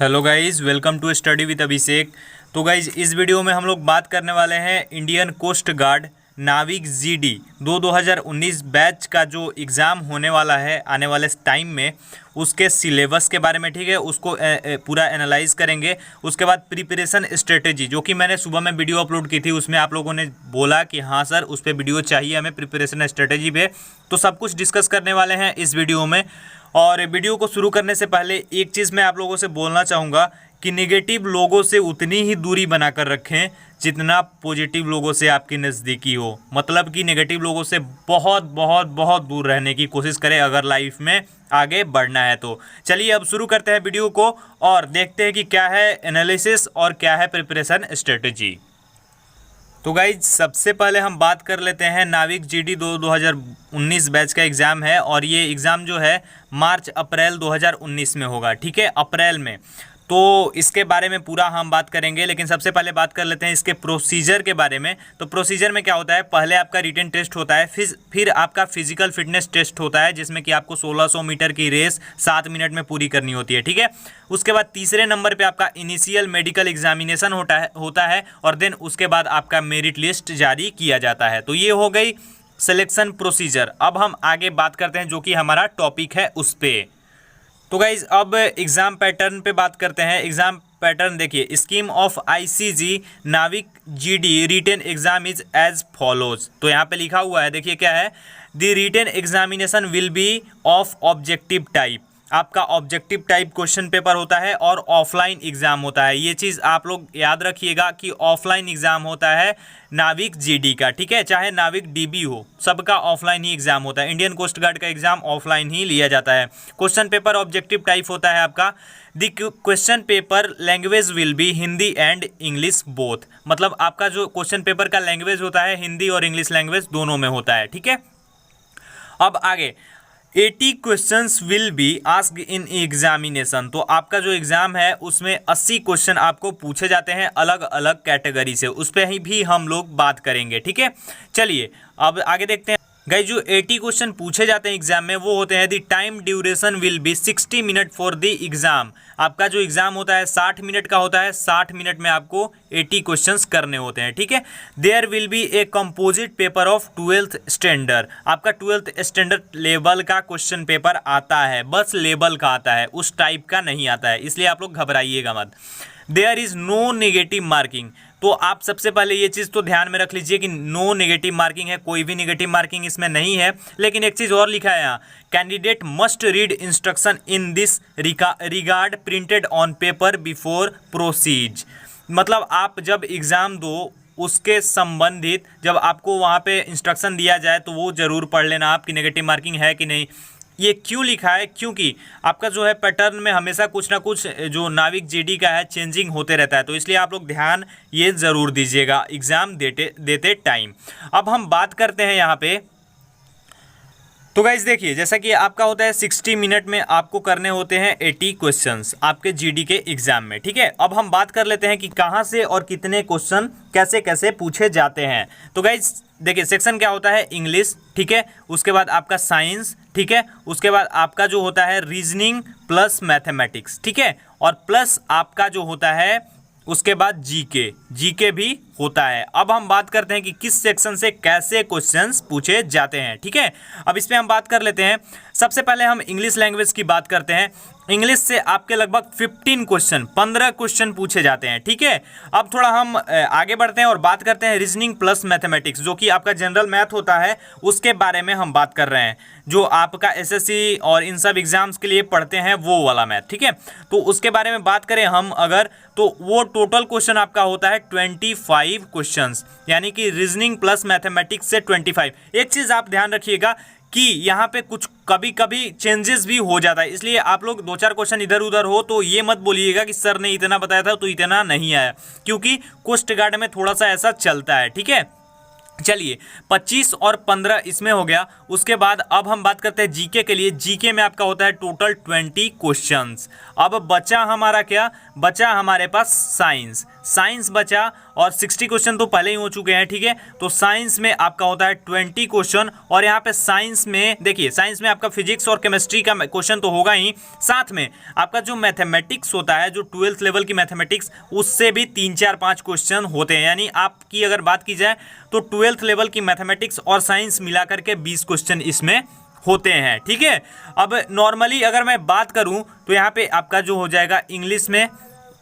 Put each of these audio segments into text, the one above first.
Hello guys, welcome to study with Abhishek. तो guys, इस video में हम लोग बात करने वाले हैं इंडियन कोस्ट गार्ड नाविक जीडी 2019 बैच का जो एग्ज़ाम होने वाला है आने वाले टाइम में, उसके सिलेबस के बारे में। ठीक है, उसको पूरा एनालाइज करेंगे। उसके बाद प्रिपरेशन स्ट्रेटेजी, जो कि मैंने सुबह में वीडियो अपलोड की थी, उसमें आप लोगों ने बोला कि हाँ सर उस पर वीडियो चाहिए हमें प्रिपरेशन स्ट्रेटेजी पे, तो सब कुछ डिस्कस करने वाले हैं इस वीडियो में। और वीडियो को शुरू करने से पहले एक चीज़ मैं आप लोगों से बोलना चाहूँगा कि नेगेटिव लोगों से उतनी ही दूरी बनाकर रखें जितना पॉजिटिव लोगों से आपकी नज़दीकी हो। मतलब कि नेगेटिव लोगों से बहुत बहुत बहुत दूर रहने की कोशिश करें अगर लाइफ में आगे बढ़ना है तो। चलिए अब शुरू करते हैं वीडियो को और देखते हैं कि क्या है एनालिसिस और क्या है प्रिपरेशन स्ट्रेटेजी। तो गाइज, सबसे पहले हम बात कर लेते हैं नाविक जीडी 2019 बैच का एग्ज़ाम है, और ये एग्ज़ाम जो है मार्च अप्रैल 2019 में होगा। ठीक है, अप्रैल में। तो इसके बारे में पूरा हम बात करेंगे, लेकिन सबसे पहले बात कर लेते हैं इसके प्रोसीजर के बारे में। तो प्रोसीजर में क्या होता है, पहले आपका रिटन टेस्ट होता है, फिर आपका फिजिकल फिटनेस टेस्ट होता है, जिसमें कि आपको 1600 मीटर की रेस 7 मिनट में पूरी करनी होती है। ठीक है, उसके बाद तीसरे नंबर पे आपका इनिशियल मेडिकल एग्जामिनेशन होता है और देन उसके बाद आपका मेरिट लिस्ट जारी किया जाता है। तो ये हो गई सिलेक्शन प्रोसीजर। अब हम आगे बात करते हैं जो कि हमारा टॉपिक है उस पर। तो गाइज, अब एग्ज़ाम पैटर्न पे बात करते हैं। एग्ज़ाम पैटर्न देखिए, scheme of ICG Navik GD written exam is as follows. तो यहाँ पे लिखा हुआ है, देखिए क्या है, the written examination will be of objective type. आपका ऑब्जेक्टिव टाइप क्वेश्चन पेपर होता है और ऑफलाइन एग्ज़ाम होता है। ये चीज़ आप लोग याद रखिएगा कि ऑफलाइन एग्ज़ाम होता है नाविक जीडी का। ठीक है, चाहे नाविक डीबी हो, सबका ऑफलाइन ही एग्ज़ाम होता है। इंडियन कोस्ट गार्ड का एग्ज़ाम ऑफलाइन ही लिया जाता है। क्वेश्चन पेपर ऑब्जेक्टिव टाइप होता है आपका। The question paper language will be Hindi and English both. मतलब आपका जो क्वेश्चन पेपर का लैंग्वेज होता है, हिंदी और इंग्लिश लैंग्वेज दोनों में होता है। ठीक है, अब आगे 80 questions will be asked in examination. तो आपका जो एग्ज़ाम है उसमें 80 क्वेश्चन आपको पूछे जाते हैं अलग अलग कैटेगरी से। उस पर ही भी हम लोग बात करेंगे। ठीक है, चलिए अब आगे देखते हैं। गाइस, जो 80 क्वेश्चन पूछे जाते हैं एग्जाम में वो होते हैं the time duration will be 60 minute for the exam. आपका जो एग्जाम होता है 60 मिनट का होता है। 60 मिनट में आपको 80 क्वेश्चंस करने होते हैं। ठीक है, there will be a composite paper of 12th standard. आपका 12th स्टैंडर्ड लेवल का क्वेश्चन पेपर आता है, बस लेवल का आता है, उस टाइप का नहीं आता है, इसलिए आप लोग घबराइएगा मत। There is no negative marking. तो आप सबसे पहले ये चीज़ तो ध्यान में रख लीजिए कि नो नेगेटिव मार्किंग है, कोई भी नेगेटिव मार्किंग इसमें नहीं है। लेकिन एक चीज़ और लिखा है यहाँ, candidate must read instruction in this regard printed on paper before process. मतलब आप जब एग्ज़ाम दो उसके संबंधित जब आपको वहाँ पे इंस्ट्रक्शन दिया जाए तो वो ज़रूर पढ़ लेना आपकी नेगेटिव मार्किंग है कि नहीं। ये क्यों लिखा है, क्योंकि आपका जो है पैटर्न में हमेशा कुछ ना कुछ जो नाविक जीडी का है चेंजिंग होते रहता है, तो इसलिए आप लोग ध्यान ये ज़रूर दीजिएगा एग्ज़ाम देते टाइम। अब हम बात करते हैं यहाँ पे। तो गाइज देखिए, जैसा कि आपका होता है 60 मिनट में आपको करने होते हैं 80 क्वेश्चंस आपके जीडी के एग्जाम में। ठीक है, अब हम बात कर लेते हैं कि कहाँ से और कितने क्वेश्चन कैसे कैसे पूछे जाते हैं। तो गाइज देखिए, सेक्शन क्या होता है, इंग्लिश। ठीक है, उसके बाद आपका साइंस। ठीक है, उसके बाद आपका जो होता है रीजनिंग प्लस मैथमेटिक्स। ठीक है, और प्लस आपका जो होता है उसके बाद जीके भी होता है। अब हम बात करते हैं कि किस सेक्शन से कैसे क्वेश्चंस पूछे जाते हैं। ठीक है, अब इस पे हम बात कर लेते हैं। सबसे पहले हम इंग्लिश लैंग्वेज की बात करते हैं। इंग्लिश से आपके लगभग 15 क्वेश्चन पूछे जाते हैं। ठीक है, अब थोड़ा हम आगे बढ़ते हैं और बात करते हैं रीजनिंग प्लस मैथमेटिक्स, जो कि आपका जनरल मैथ होता है, उसके बारे में हम बात कर रहे हैं, जो आपका एसएससी और इन सब एग्जाम्स के लिए पढ़ते हैं वो वाला मैथ। ठीक है, तो उसके बारे में बात करें हम अगर, तो वो टोटल क्वेश्चन आपका होता है 25 क्वेश्चंस, यानी कि रीजनिंग प्लस मैथमेटिक्स से 25। एक चीज़ आप ध्यान रखिएगा कि यहाँ पे कुछ कभी कभी चेंजेस भी हो जाता है, इसलिए आप लोग 2-4 क्वेश्चन इधर उधर हो तो ये मत बोलिएगा कि सर ने इतना बताया था तो इतना नहीं आया, क्योंकि कोस्ट गार्ड में थोड़ा सा ऐसा चलता है। ठीक है, चलिए 25 और 15 इसमें हो गया। उसके बाद अब हम बात करते हैं जीके के लिए। जीके में आपका होता है टोटल 20 क्वेश्चंस। अब बचा हमारा क्या, बचा हमारे पास साइंस। साइंस बचा और 60 क्वेश्चन तो पहले ही हो चुके हैं, ठीक है। तो साइंस में आपका होता है 20 क्वेश्चन, और यहाँ पे साइंस में देखिए, साइंस में आपका फिजिक्स और केमिस्ट्री का क्वेश्चन तो होगा ही, साथ में आपका जो मैथमेटिक्स होता है, जो 12th लेवल की मैथमेटिक्स, उससे भी 3 4 5 क्वेश्चन होते हैं। यानी आपकी अगर बात की जाए तो 12th लेवल की मैथमेटिक्स और साइंस मिला करके 20 क्वेश्चन इसमें होते हैं, ठीक है। अब नॉर्मली अगर मैं बात करूं तो यहाँ पे आपका जो हो जाएगा इंग्लिश में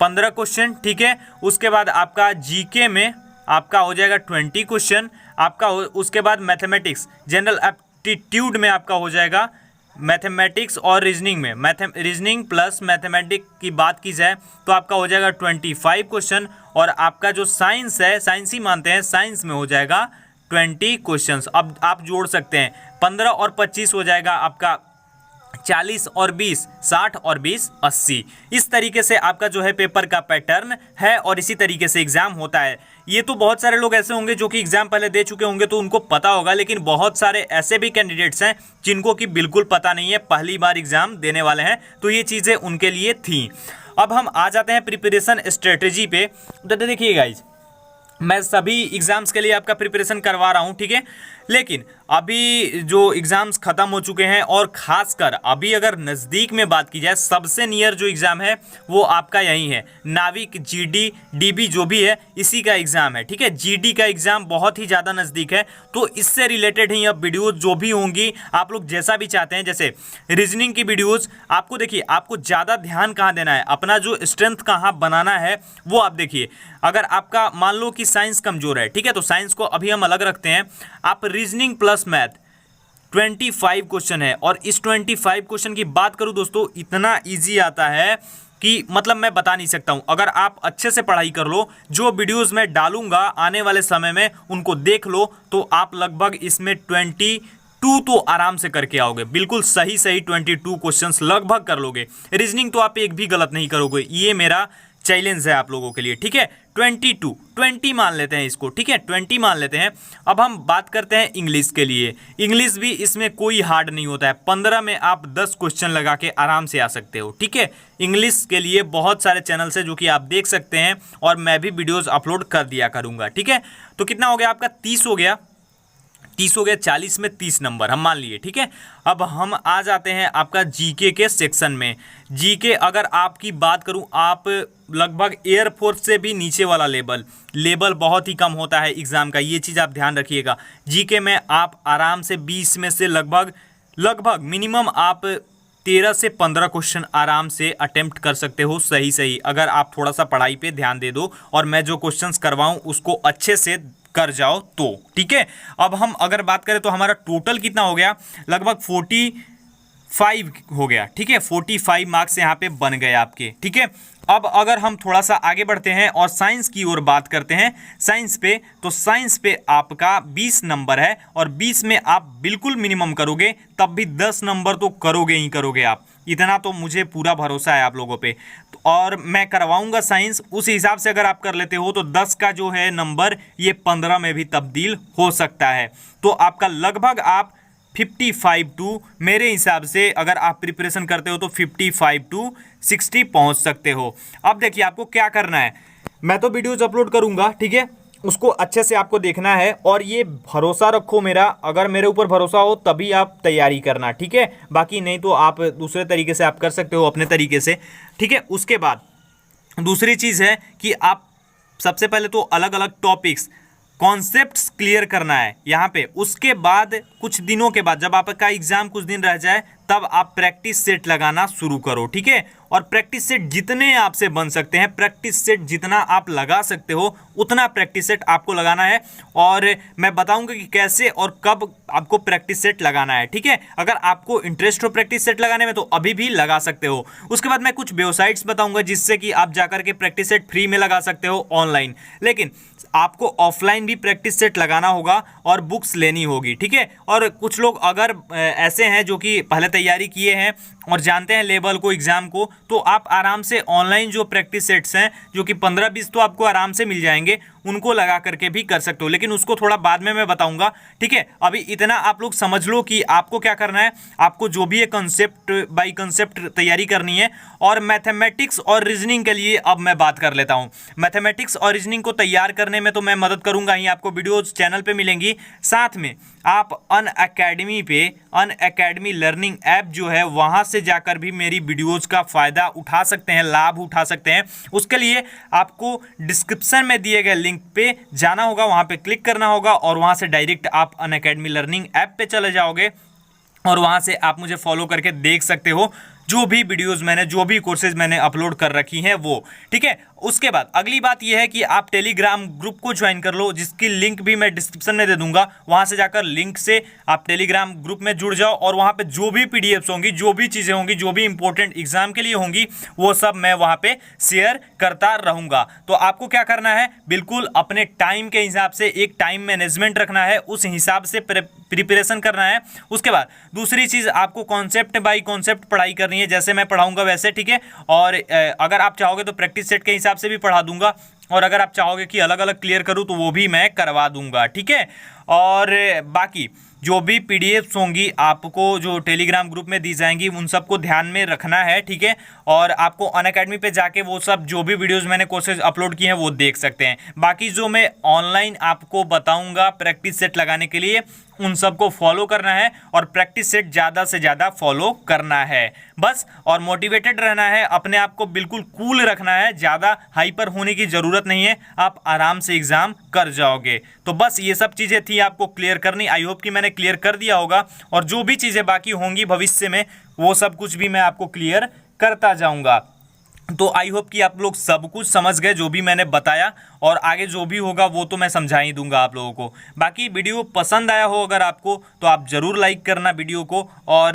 15 क्वेश्चन, ठीक है। उसके बाद आपका जीके में आपका हो जाएगा 20 क्वेश्चन आपका। उसके बाद मैथमेटिक्स जनरल एप्टीट्यूड में आपका हो जाएगा मैथमेटिक्स और रीजनिंग में रीजनिंग प्लस मैथमेटिक्स की बात की जाए तो आपका हो जाएगा 25 क्वेश्चन। और आपका जो साइंस है, साइंस ही मानते हैं, साइंस में हो जाएगा 20 क्वेश्चंस। अब आप जोड़ सकते हैं 15 और 25 हो जाएगा आपका 40 और 20 60 और 20 80। इस तरीके से आपका जो है पेपर का पैटर्न है और इसी तरीके से एग्जाम होता है। ये तो बहुत सारे लोग ऐसे होंगे जो कि एग्जाम पहले दे चुके होंगे तो उनको पता होगा, लेकिन बहुत सारे ऐसे भी कैंडिडेट्स हैं जिनको कि बिल्कुल पता नहीं है, पहली बार एग्जाम देने वाले हैं, तो ये चीज़ें उनके लिए थी। अब हम आ जाते हैं प्रिपरेशन स्ट्रेटजी पे। तो देखिए गाइज, मैं सभी एग्ज़ाम्स के लिए आपका प्रिपरेशन करवा रहा हूँ, ठीक है। लेकिन अभी जो एग्ज़ाम्स ख़त्म हो चुके हैं और ख़ासकर अभी अगर नज़दीक में बात की जाए, सबसे नियर जो एग्ज़ाम है वो आपका यही है, नाविक जीडी डीबी जो भी है इसी का एग्ज़ाम है, ठीक है। जीडी का एग्ज़ाम बहुत ही ज़्यादा नज़दीक है, तो इससे रिलेटेड ही अब वीडियोज़ जो भी होंगी आप लोग जैसा भी चाहते हैं, जैसे रीजनिंग की वीडियोज़ आपको देखिए, आपको ज़्यादा ध्यान कहाँ देना है, अपना जो स्ट्रेंथ कहाँ बनाना है वो आप देखिए। अगर आपका मान लो कि साइंस कमज़ोर है, ठीक है, तो साइंस को अभी हम अलग रखते हैं। आप रीजनिंग प्लस मैथ 25 क्वेश्चन है, और इस 25 क्वेश्चन की बात करूं दोस्तों, इतना इजी आता है कि मतलब मैं बता नहीं सकता हूं। अगर आप अच्छे से पढ़ाई कर लो, जो वीडियोस मैं डालूंगा आने वाले समय में उनको देख लो, तो आप लगभग इसमें 22 तो आराम से करके आओगे, बिल्कुल सही 22 क्वेश्चंस लगभग कर लोगे। रीजनिंग तो आप एक भी गलत नहीं करोगे, ये मेरा चैलेंज है आप लोगों के लिए, ठीक है। 20 मान लेते हैं इसको, ठीक है, 20 मान लेते हैं। अब हम बात करते हैं इंग्लिश के लिए। इंग्लिश भी इसमें कोई हार्ड नहीं होता है, 15 में आप 10 क्वेश्चन लगा के आराम से आ सकते हो, ठीक है। इंग्लिश के लिए बहुत सारे चैनल्स हैं जो कि आप देख सकते हैं, और मैं भी वीडियोज़ अपलोड कर दिया करूँगा, ठीक है। तो कितना हो गया आपका, 30 हो गया, 40 में 30 नंबर हम मान लिए, ठीक है। अब हम आ जाते हैं आपका जीके के सेक्शन में। जीके अगर आपकी बात करूं, आप लगभग एयरफोर्स से भी नीचे वाला लेवल बहुत ही कम होता है एग्ज़ाम का, ये चीज़ आप ध्यान रखिएगा। जीके में आप आराम से 20 में से लगभग मिनिमम आप 13 से 15 क्वेश्चन आराम से अटेम्प्ट कर सकते हो, सही अगर आप थोड़ा सा पढ़ाई पे ध्यान दे दो और मैं जो क्वेश्चंस करवाऊं उसको अच्छे से कर जाओ तो, ठीक है। अब हम अगर बात करें तो हमारा टोटल कितना हो गया, लगभग 45 हो गया, ठीक है। 45 मार्क्स यहाँ पे बन गए आपके, ठीक है। अब अगर हम थोड़ा सा आगे बढ़ते हैं और साइंस की ओर बात करते हैं, साइंस पे, तो साइंस पे आपका 20 नंबर है, और 20 में आप बिल्कुल मिनिमम करोगे तब भी 10 नंबर तो करोगे ही करोगे आप, इतना तो मुझे पूरा भरोसा है आप लोगों पे। और मैं करवाऊंगा साइंस, उस हिसाब से अगर आप कर लेते हो तो 10 का जो है नंबर ये 15 में भी तब्दील हो सकता है। तो आपका लगभग आप 55 टू, मेरे हिसाब से अगर आप प्रिपरेशन करते हो तो 55 टू 60 पहुंच सकते हो। अब देखिए आपको क्या करना है, मैं तो वीडियोज अपलोड करूंगा, ठीक है, उसको अच्छे से आपको देखना है, और ये भरोसा रखो मेरा, अगर मेरे ऊपर भरोसा हो तभी आप तैयारी करना, ठीक है। बाकी नहीं तो आप दूसरे तरीके से आप कर सकते हो अपने तरीके से, ठीक है। उसके बाद दूसरी चीज़ है कि आप सबसे पहले तो अलग अलग टॉपिक्स कॉन्सेप्ट्स क्लियर करना है यहाँ पे। उसके बाद कुछ दिनों के बाद जब आपका एग्जाम कुछ दिन रह जाए तब आप प्रैक्टिस सेट लगाना शुरू करो, ठीक है। और प्रैक्टिस सेट जितने आपसे बन सकते हैं, प्रैक्टिस सेट जितना आप लगा सकते हो उतना प्रैक्टिस सेट आपको लगाना है, और मैं बताऊंगा कि कैसे और कब आपको प्रैक्टिस सेट लगाना है, ठीक है। अगर आपको इंटरेस्ट हो प्रैक्टिस सेट लगाने में तो अभी भी लगा सकते हो। उसके बाद मैं कुछ वेबसाइट्स बताऊंगा जिससे कि आप जाकर के प्रैक्टिस सेट फ्री में लगा सकते हो ऑनलाइन, लेकिन आपको ऑफलाइन भी प्रैक्टिस सेट लगाना होगा और बुक्स लेनी होगी, ठीक है। और कुछ लोग अगर ऐसे हैं जो कि पहले तैयारी किए हैं और जानते हैं लेवल को, एग्जाम को, तो आप आराम से ऑनलाइन जो प्रैक्टिस सेट्स हैं जो कि 15-20 तो आपको आराम से मिल जाएंगे, उनको लगा करके भी कर सकते हो, लेकिन उसको थोड़ा बाद में मैं बताऊंगा, ठीक है। अभी इतना आप लोग समझ लो कि आपको क्या करना है। आपको जो भी है कंसेप्ट बाय कंसेप्ट तैयारी करनी है। और मैथमेटिक्स और रीजनिंग के लिए अब मैं बात कर लेता हूं। मैथमेटिक्स और रीजनिंग को तैयार करने में तो मैं मदद करूंगा ही, आपको वीडियोज चैनल पे मिलेंगी। साथ में आप अनअकैडमी लर्निंग ऐप जो है वहां से जाकर भी मेरी वीडियोज का फायदा उठा सकते हैं, लाभ उठा सकते हैं। उसके लिए आपको डिस्क्रिप्शन में दिए गए लिंक पे जाना होगा, वहां पे क्लिक करना होगा और वहां से डायरेक्ट आप अनअकैडमी लर्निंग ऐप पे चले जाओगे और वहां से आप मुझे फॉलो करके देख सकते हो जो भी वीडियोस मैंने, जो भी कोर्सेज मैंने अपलोड कर रखी हैं वो, ठीक है। उसके बाद अगली बात यह है कि आप टेलीग्राम ग्रुप को ज्वाइन कर लो, जिसकी लिंक भी मैं डिस्क्रिप्शन में दे दूंगा। वहां से जाकर लिंक से आप टेलीग्राम ग्रुप में जुड़ जाओ और वहां पे जो भी पीडीएफ्स होंगी, जो भी चीज़ें होंगी, जो भी इंपॉर्टेंट एग्जाम के लिए होंगी, वो सब मैं वहां पे शेयर करता रहूंगा। तो आपको क्या करना है, बिल्कुल अपने टाइम के हिसाब से एक टाइम मैनेजमेंट रखना है, उस हिसाब से प्रिपरेशन करना है। उसके बाद दूसरी चीज़, आपको कॉन्सेप्ट बाय कॉन्सेप्ट पढ़ाई करनी है, जैसे मैं पढ़ाऊंगा वैसे, ठीक है। और अगर आप चाहोगे तो प्रैक्टिस सेट के हिसाब से भी पढ़ा दूंगा, और अगर आप चाहोगे कि अलग अलग क्लियर करूं तो वो भी मैं करवा दूंगा, ठीक है। और बाकी जो भी पीडीएफ्स होंगी आपको जो टेलीग्राम ग्रुप में दी जाएंगी उन सबको ध्यान में रखना है, ठीक है। और आपको अनअकैडमी पे जाके वो सब जो भी वीडियोस मैंने कोर्सेज अपलोड किए हैं वो देख सकते हैं। बाकी जो मैं ऑनलाइन आपको बताऊंगा प्रैक्टिस सेट लगाने के लिए, उन सबको फॉलो करना है और प्रैक्टिस सेट ज़्यादा से ज़्यादा फॉलो करना है बस। और मोटिवेटेड रहना है, अपने आप को बिल्कुल कूल रखना है, ज़्यादा हाइपर होने की ज़रूरत नहीं है, आप आराम से एग्ज़ाम कर जाओगे। तो बस ये सब चीज़ें थी आपको क्लियर करनी। आई होप कि मैंने क्लियर कर दिया होगा, और जो भी चीज़ें बाकी होंगी भविष्य में वो सब कुछ भी मैं आपको क्लियर करता जाऊँगा। तो आई होप कि आप लोग सब कुछ समझ गए जो भी मैंने बताया, और आगे जो भी होगा वो तो मैं समझा ही दूंगा आप लोगों को। बाकी वीडियो पसंद आया हो अगर आपको, तो आप ज़रूर लाइक करना वीडियो को, और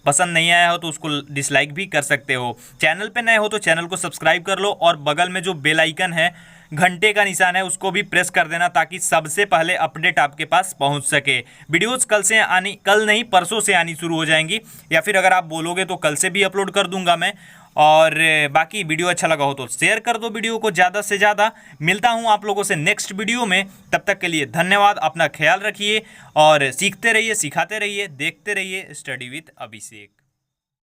पसंद नहीं आया हो तो उसको डिसलाइक भी कर सकते हो। चैनल पे नए हो तो चैनल को सब्सक्राइब कर लो, और बगल में जो बेल आइकन है, घंटे का निशान है, उसको भी प्रेस कर देना ताकि सबसे पहले अपडेट आपके पास पहुंच सके। वीडियोस कल नहीं परसों से आनी शुरू हो जाएंगी, या फिर अगर आप बोलोगे तो कल से भी अपलोड कर दूंगा मैं। और बाकी वीडियो अच्छा लगा हो तो शेयर कर दो वीडियो को ज़्यादा से ज़्यादा। मिलता हूँ आप लोगों से नेक्स्ट वीडियो में, तब तक के लिए धन्यवाद। अपना ख्याल रखिए और सीखते रहिए, सिखाते रहिए, देखते रहिए स्टडी विद अभिषेक।